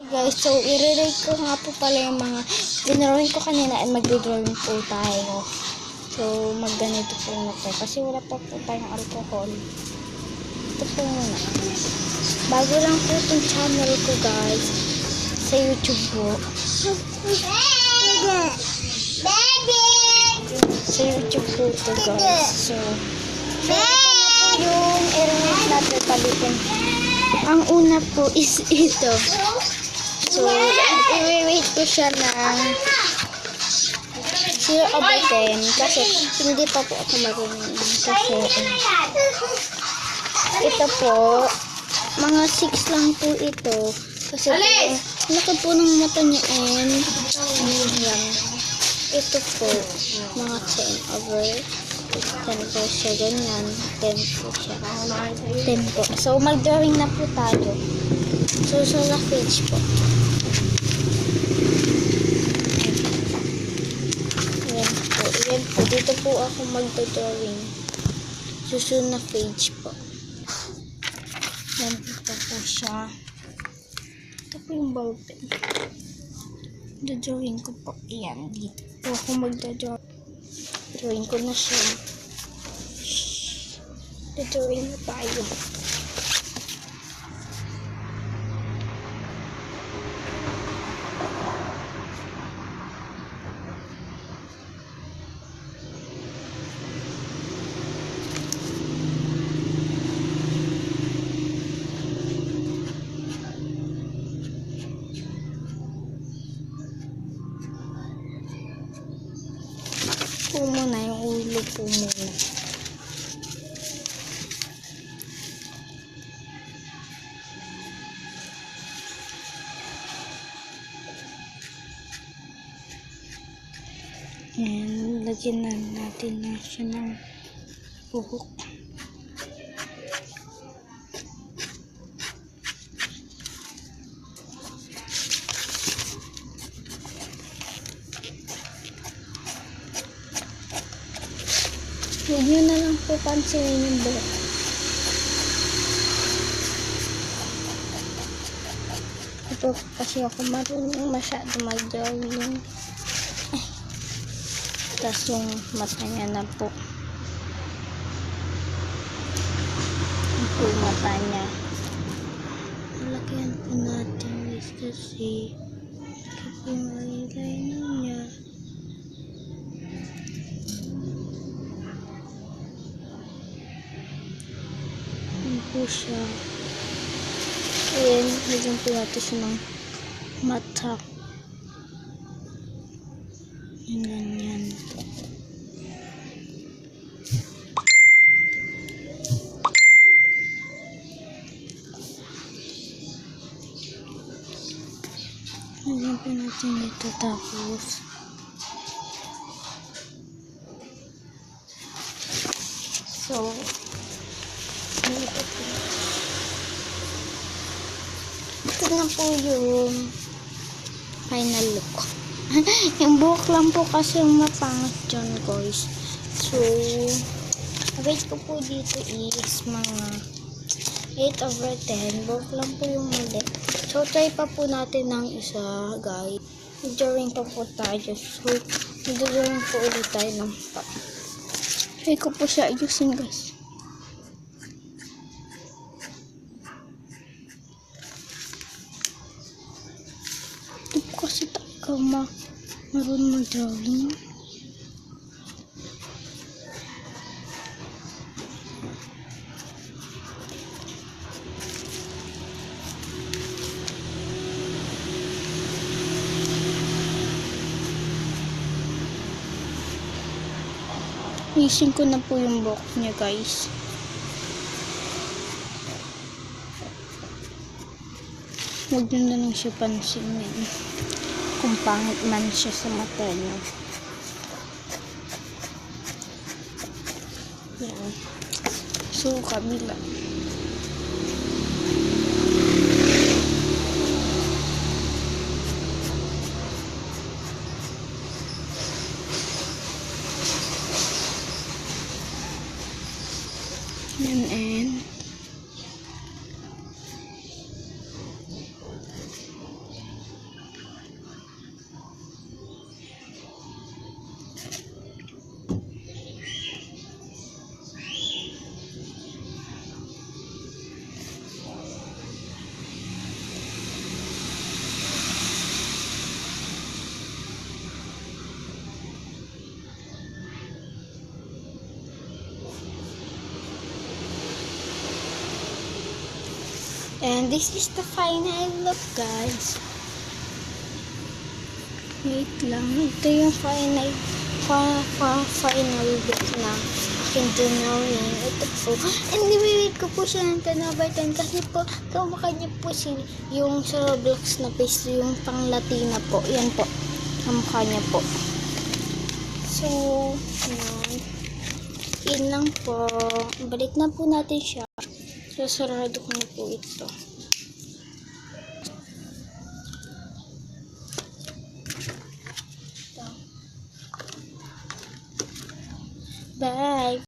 Guys, so i-rate ko nga po pala yung mga dinrawing ko kanina at magdodrawing po tayo. So magganito po na to kasi wala pa po tayong alcohol. Ito po muna. Bago lang po itong channel ko guys sa YouTube po. Sa YouTube po ito guys. So ito na po yung i-rate natin palitin. Ang una po is ito. So, i-rate ko siya ng 0/10 kasi hindi pa po ako marunong. Kasi ito po, mga 6 lang po ito. Kasi po, laki po ng mata niya and yan. Ito po, mga 10/10 po siya, ganyan. 10 po siya. 10 po. So, mag-drawing na po tayo. So, sa page po. Ayan po. Dito po ako mag-drawing. Susunod na page po. Yan po siya. Ito po yung ballpen. Drawing ko po. Ayan. Dito po ako mag-drawing. Drawing ko na siya. Drawing na tayo. Po muna, yung ulo po muna. Ayan, lagyan na natin na siya ng buhok. Huwag nyo na lang po pansinin yung buhok. Ito kasi ako marunong masyado mag-drawing. Tapos yung mata niya na po. Ito yung mata niya. Malakihan po natin guys kasi ito po yung eyeliner niya. Po siya. Ayan, lagyan po natin siya ng mata. Ganyan. Lagyan po natin ito tapos so ito na po yung final look. Yung buhok lang po kasi yung mapangit dyan guys. So rate ko po dito is mga 8/10. Buhok lang po yung mali. So try pa po natin ng isa guys. Drawing pa po tayo. So drawing po ulit tayo ng pa. Try ko po siya ayusin guys. Kasi tayo marunong mag-drawing. Ayusin ko na po yung buhok niya guys. Huwag nyo na lang siya pansinin kung pangit man siya sa mata niya. Yan. So, kabila. Yan and And this is the final look, guys. Wait lang. Ito yung final look na aking drawing. Ito po. And niwewait ko po siya ng 10 over 10 kasi po kamukha niya po yung sa Roblox na face, yung pang Latina po. Yan po. Kamukha niya po. So, yan. Yun lang po. Balik na po natin siya. So, sarado ko na po ito. Bye!